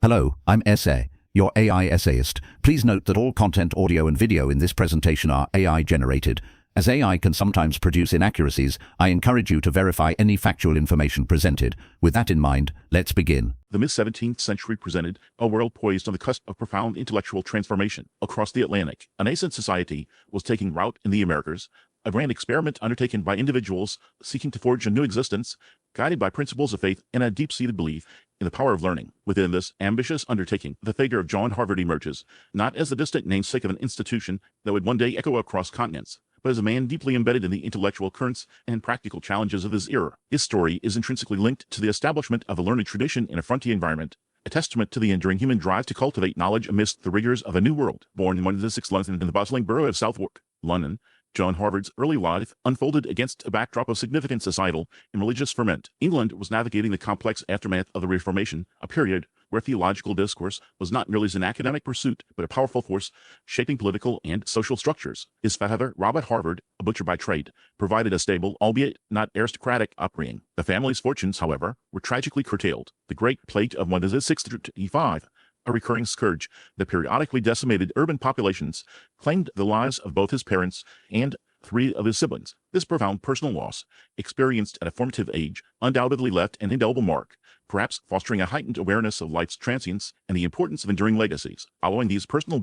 Hello, I'm SA, your AI essayist. Please note that all content, audio and video in this presentation are AI generated. As AI can sometimes produce inaccuracies, I encourage you to verify any factual information presented. With that in mind, let's begin. The mid-17th century presented a world poised on the cusp of profound intellectual transformation. Across the Atlantic, a nascent society was taking root in the Americas, a grand experiment undertaken by individuals seeking to forge a new existence, guided by principles of faith and a deep-seated belief in the power of learning. Within this ambitious undertaking, the figure of John Harvard emerges, not as the distant namesake of an institution that would one day echo across continents, but as a man deeply embedded in the intellectual currents and practical challenges of his era. His story is intrinsically linked to the establishment of a learned tradition in a frontier environment, a testament to the enduring human drive to cultivate knowledge amidst the rigors of a new world. Born in 106 London in the bustling borough of Southwark, London, John Harvard's early life unfolded against a backdrop of significant societal and religious ferment. England was navigating the complex aftermath of the Reformation, a period where theological discourse was not merely an academic pursuit, but a powerful force shaping political and social structures. His father, Robert Harvard, a butcher by trade, provided a stable, albeit not aristocratic, upbringing. The family's fortunes, however, were tragically curtailed. The Great Plague of 1625, a recurring scourge that periodically decimated urban populations, claimed the lives of both his parents and 3 of his siblings. This profound personal loss, experienced at a formative age, undoubtedly left an indelible mark, perhaps fostering a heightened awareness of life's transience and the importance of enduring legacies. Following these personal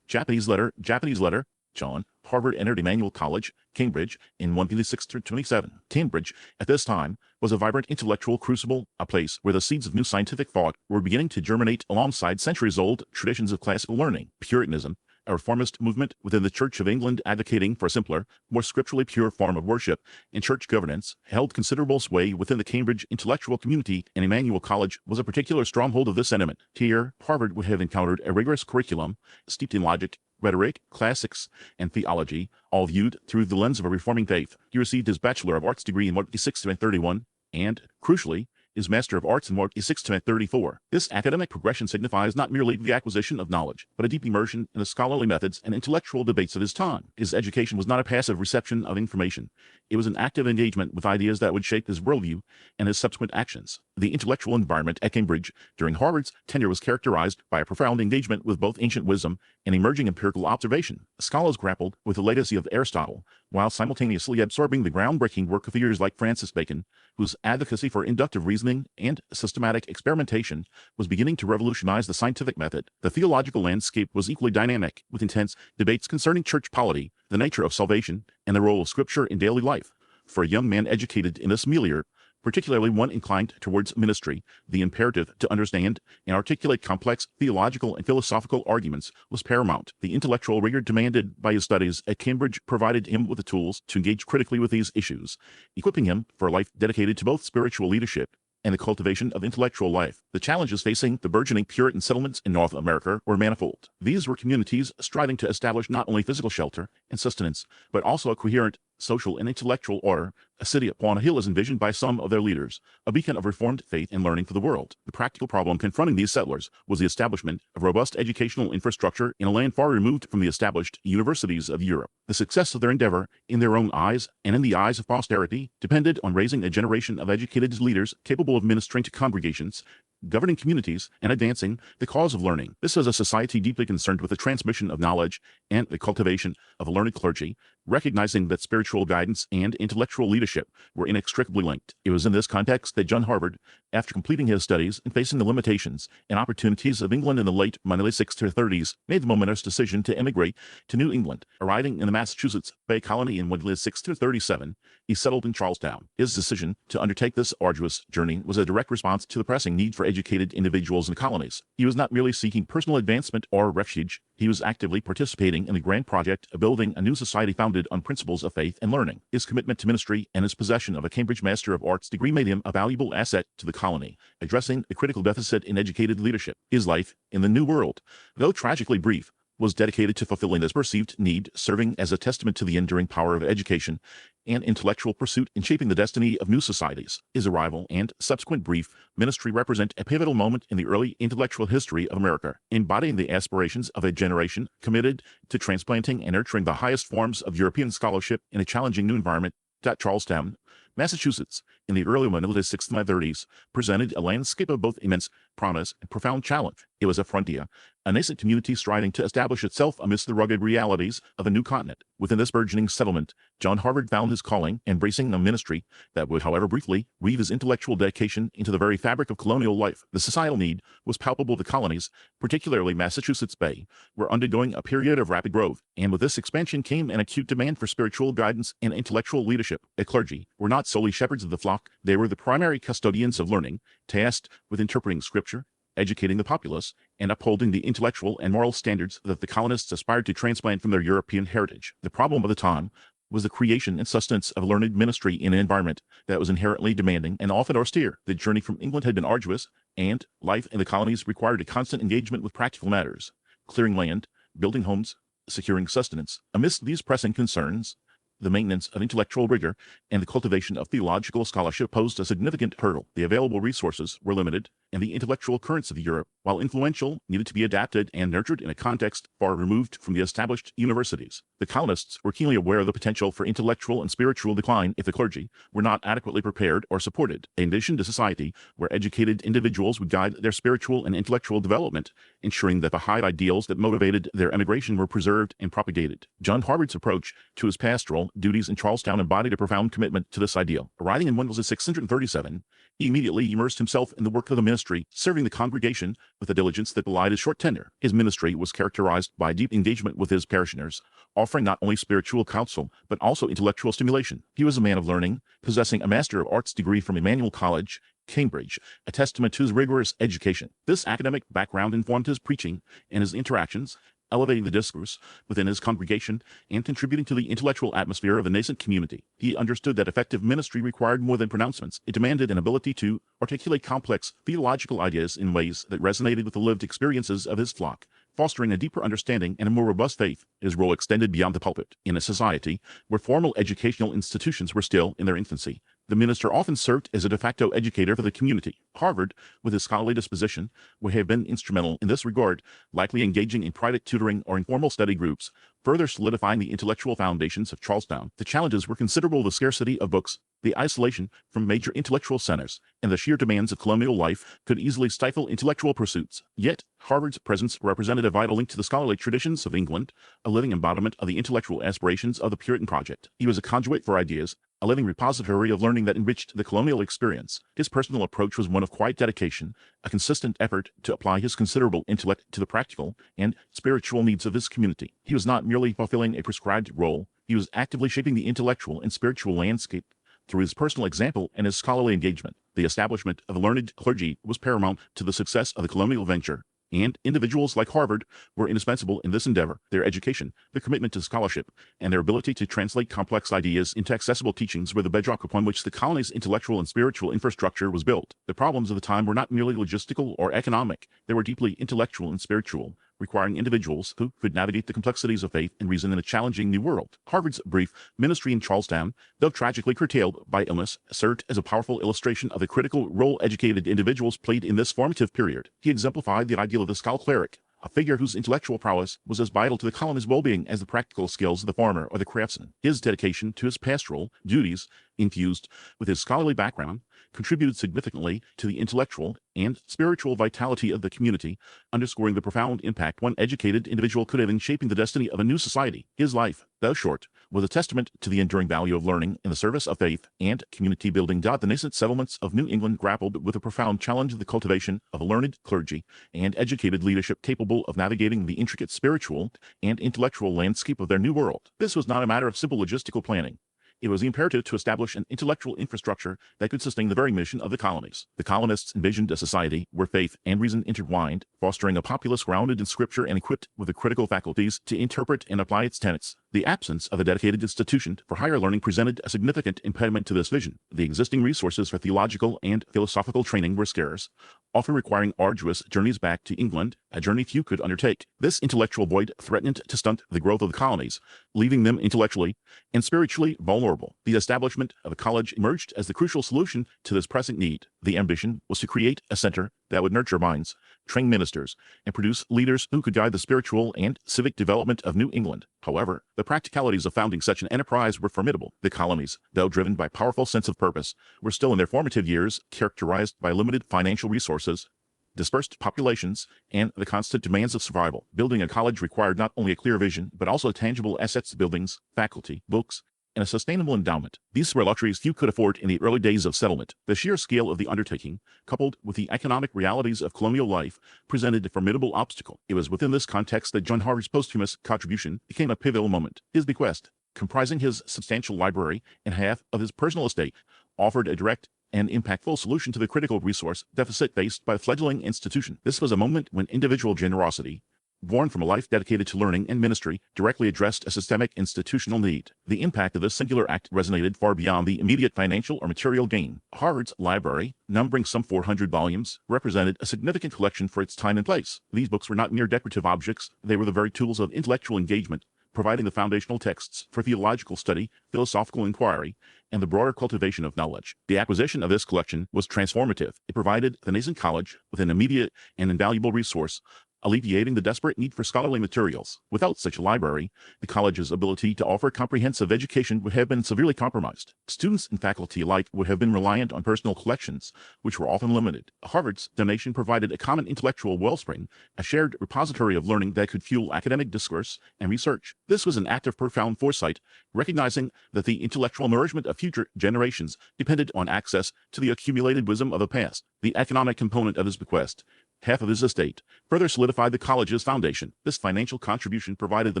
Japanese letter, John Harvard entered Emmanuel College, Cambridge, in 1627. Cambridge, at this time, was a vibrant intellectual crucible, a place where the seeds of new scientific thought were beginning to germinate alongside centuries-old traditions of classical learning. Puritanism, a reformist movement within the Church of England advocating for a simpler, more scripturally pure form of worship and church governance, held considerable sway within the Cambridge intellectual community, and Emmanuel College was a particular stronghold of this sentiment. Here, Harvard would have encountered a rigorous curriculum steeped in logic, rhetoric, classics, and theology, all viewed through the lens of a reforming faith. He received his Bachelor of Arts degree in 1631 and, crucially, his Master of Arts in 1634. This academic progression signifies not merely the acquisition of knowledge, but a deep immersion in the scholarly methods and intellectual debates of his time. His education was not a passive reception of information. It was an active engagement with ideas that would shape his worldview and his subsequent actions. The intellectual environment at Cambridge during Harvard's tenure was characterized by a profound engagement with both ancient wisdom and emerging empirical observation. Scholars grappled with the legacy of Aristotle, while simultaneously absorbing the groundbreaking work of figures like Francis Bacon, whose advocacy for inductive reasoning and systematic experimentation was beginning to revolutionize the scientific method. The theological landscape was equally dynamic, with intense debates concerning church polity, the nature of salvation, and the role of Scripture in daily life. For a young man educated in this milieu, particularly one inclined towards ministry, the imperative to understand and articulate complex theological and philosophical arguments was paramount. The intellectual rigor demanded by his studies at Cambridge provided him with the tools to engage critically with these issues, equipping him for a life dedicated to both spiritual leadership and the cultivation of intellectual life. The challenges facing the burgeoning Puritan settlements in North America were manifold. These were communities striving to establish not only physical shelter and sustenance, but also a coherent social and intellectual order. A city upon a hill is envisioned by some of their leaders, a beacon of reformed faith and learning for the world. The practical problem confronting these settlers was the establishment of robust educational infrastructure in a land far removed from the established universities of Europe. The success of their endeavor, in their own eyes and in the eyes of posterity, depended on raising a generation of educated leaders capable of ministering to congregations, governing communities, and advancing the cause of learning. This is a society deeply concerned with the transmission of knowledge and the cultivation of a learned clergy, recognizing that spiritual guidance and intellectual leadership were inextricably linked. It was in this context that John Harvard, after completing his studies and facing the limitations and opportunities of England in the late 1630s, made the momentous decision to emigrate to New England. Arriving in the Massachusetts Bay Colony in 1637, he settled in Charlestown. His decision to undertake this arduous journey was a direct response to the pressing need for educated individuals in the colonies. He was not merely seeking personal advancement or refuge. He was actively participating in the grand project of building a new society founded on principles of faith and learning. His commitment to ministry and his possession of a Cambridge Master of Arts degree made him a valuable asset to the colony, addressing the critical deficit in educated leadership. His life in the New World, though tragically brief, was dedicated to fulfilling this perceived need, serving as a testament to the enduring power of education and intellectual pursuit in shaping the destiny of new societies. His arrival and subsequent brief ministry represent a pivotal moment in the early intellectual history of America, embodying the aspirations of a generation committed to transplanting and nurturing the highest forms of European scholarship in a challenging new environment. Charlestown, Massachusetts, in the early middle of the 1630s presented a landscape of both immense promise and profound challenge. It was a frontier, a nascent community striving to establish itself amidst the rugged realities of a new continent. Within this burgeoning settlement, John Harvard found his calling, embracing a ministry that would, however briefly, weave his intellectual dedication into the very fabric of colonial life. The societal need was palpable. The colonies, particularly Massachusetts Bay, were undergoing a period of rapid growth, and with this expansion came an acute demand for spiritual guidance and intellectual leadership. The clergy were not solely shepherds of the flock, they were the primary custodians of learning, tasked with interpreting scripture, educating the populace, and upholding the intellectual and moral standards that the colonists aspired to transplant from their European heritage. The problem of the time was the creation and sustenance of a learned ministry in an environment that was inherently demanding and often austere. The journey from England had been arduous, and life in the colonies required a constant engagement with practical matters, clearing land, building homes, securing sustenance. Amidst these pressing concerns, the maintenance of intellectual rigor and the cultivation of theological scholarship posed a significant hurdle. The available resources were limited, and the intellectual currents of Europe, while influential, needed to be adapted and nurtured in a context far removed from the established universities. The colonists were keenly aware of the potential for intellectual and spiritual decline if the clergy were not adequately prepared or supported. They envisioned a society where educated individuals would guide their spiritual and intellectual development, ensuring that the high ideals that motivated their emigration were preserved and propagated. John Harvard's approach to his pastoral duties in Charlestown embodied a profound commitment to this ideal. Arriving in 1637, he immediately immersed himself in the work of the ministry, serving the congregation with a diligence that belied his short tenure. His ministry was characterized by deep engagement with his parishioners, offering not only spiritual counsel, but also intellectual stimulation. He was a man of learning, possessing a Master of Arts degree from Emmanuel College, Cambridge, a testament to his rigorous education. This academic background informed his preaching and his interactions, elevating the discourse within his congregation and contributing to the intellectual atmosphere of the nascent community. He understood that effective ministry required more than pronouncements. It demanded an ability to articulate complex theological ideas in ways that resonated with the lived experiences of his flock, fostering a deeper understanding and a more robust faith. His role extended beyond the pulpit. In a society where formal educational institutions were still in their infancy, the minister often served as a de facto educator for the community. Harvard, with his scholarly disposition, would have been instrumental in this regard, likely engaging in private tutoring or informal study groups, further solidifying the intellectual foundations of Charlestown. The challenges were considerable: the scarcity of books, the isolation from major intellectual centers, and the sheer demands of colonial life could easily stifle intellectual pursuits. Yet, Harvard's presence represented a vital link to the scholarly traditions of England, a living embodiment of the intellectual aspirations of the Puritan project. He was a conduit for ideas, a living repository of learning that enriched the colonial experience. His personal approach was one of quiet dedication, a consistent effort to apply his considerable intellect to the practical and spiritual needs of his community. He was not merely fulfilling a prescribed role, he was actively shaping the intellectual and spiritual landscape through his personal example and his scholarly engagement. The establishment of a learned clergy was paramount to the success of the colonial venture, and individuals like Harvard were indispensable in this endeavor. Their education, their commitment to scholarship, and their ability to translate complex ideas into accessible teachings were the bedrock upon which the colony's intellectual and spiritual infrastructure was built. The problems of the time were not merely logistical or economic, they were deeply intellectual and spiritual, requiring individuals who could navigate the complexities of faith and reason in a challenging new world. Harvard's brief ministry in Charlestown, though tragically curtailed by illness, served as a powerful illustration of the critical role educated individuals played in this formative period. He exemplified the ideal of the scholar cleric, a figure whose intellectual prowess was as vital to the colony's well-being as the practical skills of the farmer or the craftsman. His dedication to his pastoral duties, infused with his scholarly background, contributed significantly to the intellectual and spiritual vitality of the community, underscoring the profound impact one educated individual could have in shaping the destiny of a new society. His life, though short, was a testament to the enduring value of learning in the service of faith and community building. The nascent settlements of New England grappled with the profound challenge of the cultivation of a learned clergy and educated leadership capable of navigating the intricate spiritual and intellectual landscape of their new world. This was not a matter of simple logistical planning. It was imperative to establish an intellectual infrastructure that could sustain the very mission of the colonies. The colonists envisioned a society where faith and reason intertwined, fostering a populace grounded in scripture and equipped with the critical faculties to interpret and apply its tenets. The absence of a dedicated institution for higher learning presented a significant impediment to this vision. The existing resources for theological and philosophical training were scarce, often requiring arduous journeys back to England, a journey few could undertake. This intellectual void threatened to stunt the growth of the colonies, leaving them intellectually and spiritually vulnerable. The establishment of a college emerged as the crucial solution to this pressing need. The ambition was to create a center that would nurture minds, train ministers, and produce leaders who could guide the spiritual and civic development of New England. However, the practicalities of founding such an enterprise were formidable. The colonies, though driven by a powerful sense of purpose, were still in their formative years, characterized by limited financial resources, dispersed populations, and the constant demands of survival. Building a college required not only a clear vision, but also tangible assets, buildings, faculty, books, and a sustainable endowment. These were luxuries few could afford in the early days of settlement. The sheer scale of the undertaking, coupled with the economic realities of colonial life, presented a formidable obstacle. It was within this context that John Harvard's posthumous contribution became a pivotal moment. His bequest, comprising his substantial library and half of his personal estate, offered a direct and impactful solution to the critical resource deficit faced by the fledgling institution. This was a moment when individual generosity, born from a life dedicated to learning and ministry, directly addressed a systemic institutional need. The impact of this singular act resonated far beyond the immediate financial or material gain. Harvard's library, numbering some 400 volumes, represented a significant collection for its time and place. These books were not mere decorative objects, they were the very tools of intellectual engagement, providing the foundational texts for theological study, philosophical inquiry, and the broader cultivation of knowledge. The acquisition of this collection was transformative. It provided the nascent college with an immediate and invaluable resource, alleviating the desperate need for scholarly materials. Without such a library, the college's ability to offer comprehensive education would have been severely compromised. Students and faculty alike would have been reliant on personal collections, which were often limited. Harvard's donation provided a common intellectual wellspring, a shared repository of learning that could fuel academic discourse and research. This was an act of profound foresight, recognizing that the intellectual nourishment of future generations depended on access to the accumulated wisdom of the past. The economic component of his bequest, half of his estate, further solidified the college's foundation. This financial contribution provided the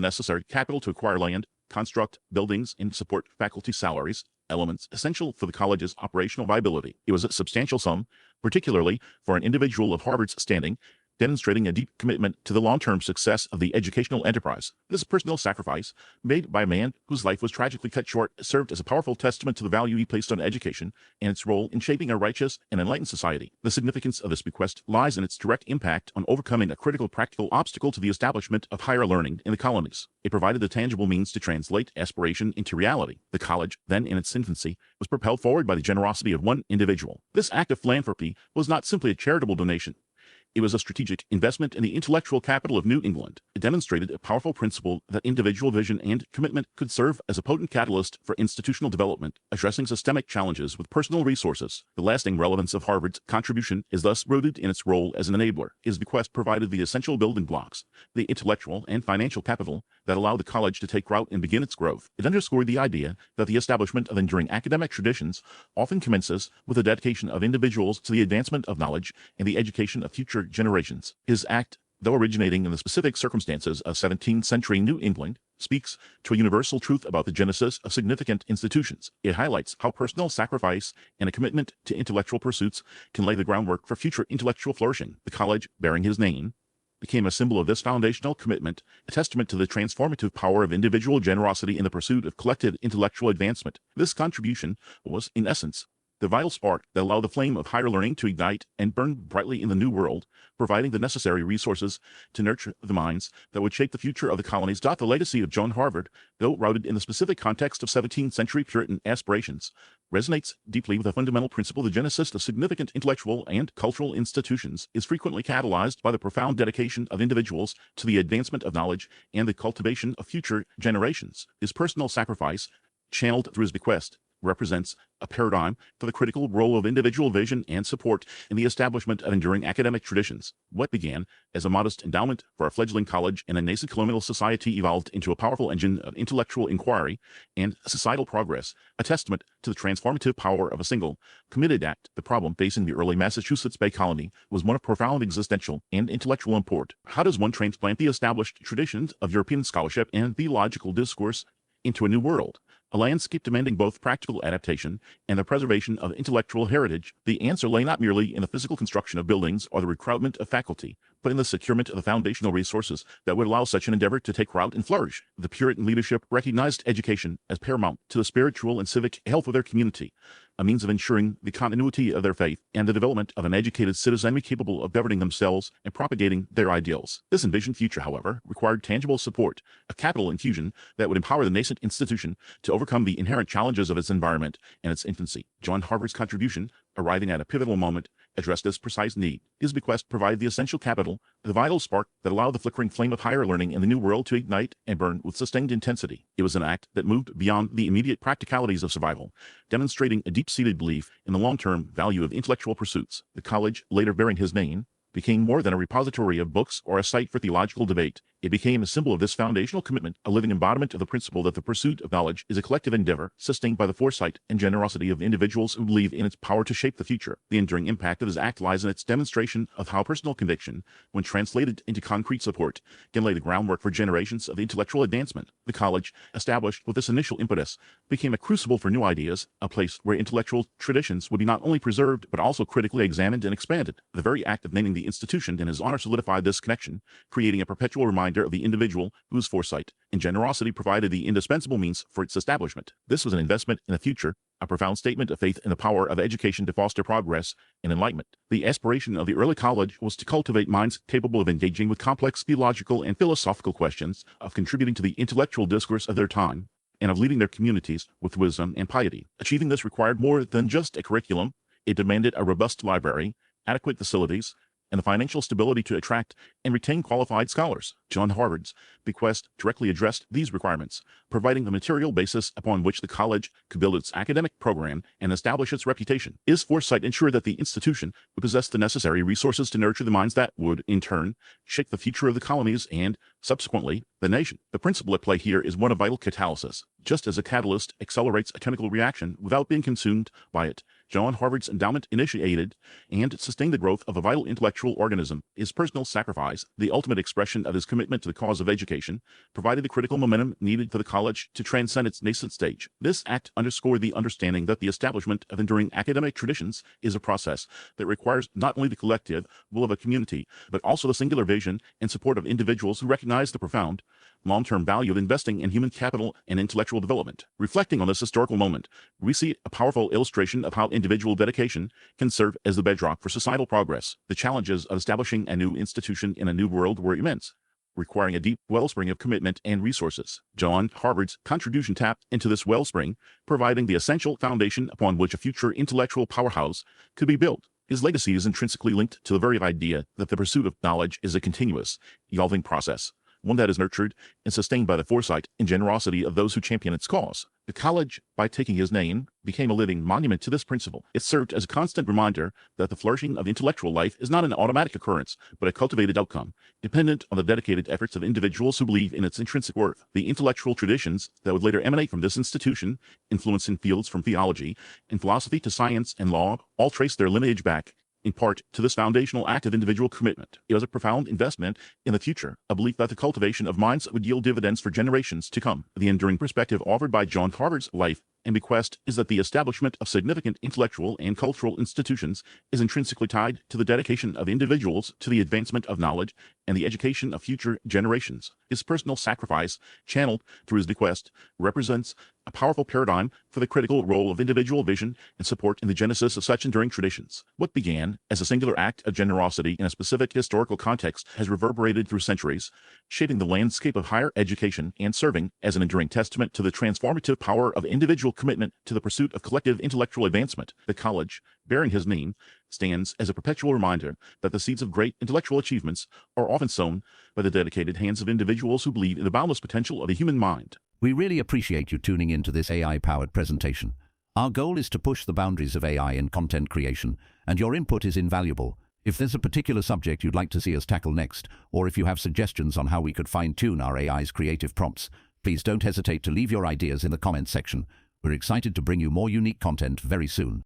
necessary capital to acquire land, construct buildings, and support faculty salaries, elements essential for the college's operational viability. It was a substantial sum, particularly for an individual of Harvard's standing, demonstrating a deep commitment to the long-term success of the educational enterprise. This personal sacrifice, made by a man whose life was tragically cut short, served as a powerful testament to the value he placed on education and its role in shaping a righteous and enlightened society. The significance of this bequest lies in its direct impact on overcoming a critical practical obstacle to the establishment of higher learning in the colonies. It provided the tangible means to translate aspiration into reality. The college, then in its infancy, was propelled forward by the generosity of one individual. This act of philanthropy was not simply a charitable donation. It was a strategic investment in the intellectual capital of New England. It demonstrated a powerful principle that individual vision and commitment could serve as a potent catalyst for institutional development, addressing systemic challenges with personal resources. The lasting relevance of Harvard's contribution is thus rooted in its role as an enabler. His bequest provided the essential building blocks, the intellectual and financial capital that allowed the college to take root and begin its growth. It underscored the idea that the establishment of enduring academic traditions often commences with the dedication of individuals to the advancement of knowledge and the education of future generations. His act, though originating in the specific circumstances of 17th century New England, speaks to a universal truth about the genesis of significant institutions. It highlights how personal sacrifice and a commitment to intellectual pursuits can lay the groundwork for future intellectual flourishing. The college, bearing his name, became a symbol of this foundational commitment, a testament to the transformative power of individual generosity in the pursuit of collective intellectual advancement. This contribution was, in essence, the vital spark that allowed the flame of higher learning to ignite and burn brightly in the New World, providing the necessary resources to nurture the minds that would shape the future of the colonies. The legacy of John Harvard, though rooted in the specific context of 17th century Puritan aspirations, resonates deeply with a fundamental principle. The genesis of significant intellectual and cultural institutions is frequently catalyzed by the profound dedication of individuals to the advancement of knowledge and the cultivation of future generations. His personal sacrifice, channeled through his bequest, represents a paradigm for the critical role of individual vision and support in the establishment of enduring academic traditions. What began as a modest endowment for a fledgling college in a nascent colonial society evolved into a powerful engine of intellectual inquiry and societal progress, a testament to the transformative power of a single, committed act. The problem facing the early Massachusetts Bay Colony was one of profound existential and intellectual import. How does one transplant the established traditions of European scholarship and theological discourse into a new world? A landscape demanding both practical adaptation and the preservation of intellectual heritage? The answer lay not merely in the physical construction of buildings or the recruitment of faculty, but in the securement of the foundational resources that would allow such an endeavor to take root and flourish. The Puritan leadership recognized education as paramount to the spiritual and civic health of their community, a means of ensuring the continuity of their faith and the development of an educated citizenry capable of governing themselves and propagating their ideals. This envisioned future, however, required tangible support, a capital infusion that would empower the nascent institution to overcome the inherent challenges of its environment and its infancy. John Harvard's contribution, arriving at a pivotal moment, addressed this precise need. His bequest provided the essential capital, the vital spark that allowed the flickering flame of higher learning in the new world to ignite and burn with sustained intensity. It was an act that moved beyond the immediate practicalities of survival, demonstrating a deep-seated belief in the long-term value of intellectual pursuits. The college, later bearing his name, became more than a repository of books or a site for theological debate. It became a symbol of this foundational commitment, a living embodiment of the principle that the pursuit of knowledge is a collective endeavor sustained by the foresight and generosity of individuals who believe in its power to shape the future. The enduring impact of his act lies in its demonstration of how personal conviction, when translated into concrete support, can lay the groundwork for generations of intellectual advancement. The college, established with this initial impetus, became a crucible for new ideas, a place where intellectual traditions would be not only preserved but also critically examined and expanded. The very act of naming the institution in his honor solidified this connection, creating a perpetual reminder of the individual whose foresight and generosity provided the indispensable means for its establishment. This was an investment in the future, a profound statement of faith in the power of education to foster progress and enlightenment. The aspiration of the early college was to cultivate minds capable of engaging with complex theological and philosophical questions, of contributing to the intellectual discourse of their time, and of leading their communities with wisdom and piety. Achieving this required more than just a curriculum. It demanded a robust library, adequate facilities, and the financial stability to attract and retain qualified scholars. John Harvard's bequest directly addressed these requirements, providing the material basis upon which the college could build its academic program and establish its reputation. His foresight ensured that the institution would possess the necessary resources to nurture the minds that would, in turn, shape the future of the colonies and, subsequently, the nation. The principle at play here is one of vital catalysis. Just as a catalyst accelerates a chemical reaction without being consumed by it, John Harvard's endowment initiated and sustained the growth of a vital intellectual organism. His personal sacrifice, the ultimate expression of his commitment to the cause of education, provided the critical momentum needed for the college to transcend its nascent stage. This act underscored the understanding that the establishment of enduring academic traditions is a process that requires not only the collective will of a community, but also the singular vision and support of individuals who recognize the profound, long-term value of investing in human capital and intellectual development. Reflecting on this historical moment, we see a powerful illustration of how individual dedication can serve as the bedrock for societal progress. The challenges of establishing a new institution in a new world were immense, requiring a deep wellspring of commitment and resources. John Harvard's contribution tapped into this wellspring, providing the essential foundation upon which a future intellectual powerhouse could be built. His legacy is intrinsically linked to the very idea that the pursuit of knowledge is a continuous, evolving process, one that is nurtured and sustained by the foresight and generosity of those who champion its cause. The college, by taking his name, became a living monument to this principle. It served as a constant reminder that the flourishing of intellectual life is not an automatic occurrence, but a cultivated outcome, dependent on the dedicated efforts of individuals who believe in its intrinsic worth. The intellectual traditions that would later emanate from this institution, influencing fields from theology and philosophy to science and law, all trace their lineage back, in part, to this foundational act of individual commitment. It was a profound investment in the future, a belief that the cultivation of minds would yield dividends for generations to come. The enduring perspective offered by John Harvard's life and bequest is that the establishment of significant intellectual and cultural institutions is intrinsically tied to the dedication of individuals to the advancement of knowledge and the education of future generations. His personal sacrifice, channeled through his bequest, represents a powerful paradigm for the critical role of individual vision and support in the genesis of such enduring traditions. What began as a singular act of generosity in a specific historical context has reverberated through centuries, shaping the landscape of higher education and serving as an enduring testament to the transformative power of individual commitment to the pursuit of collective intellectual advancement. The college, bearing his name, stands as a perpetual reminder that the seeds of great intellectual achievements are often sown by the dedicated hands of individuals who believe in the boundless potential of the human mind. We really appreciate you tuning into this AI-powered presentation. Our goal is to push the boundaries of AI in content creation, and your input is invaluable. If there's a particular subject you'd like to see us tackle next, or if you have suggestions on how we could fine-tune our AI's creative prompts, please don't hesitate to leave your ideas in the comments section. We're excited to bring you more unique content very soon.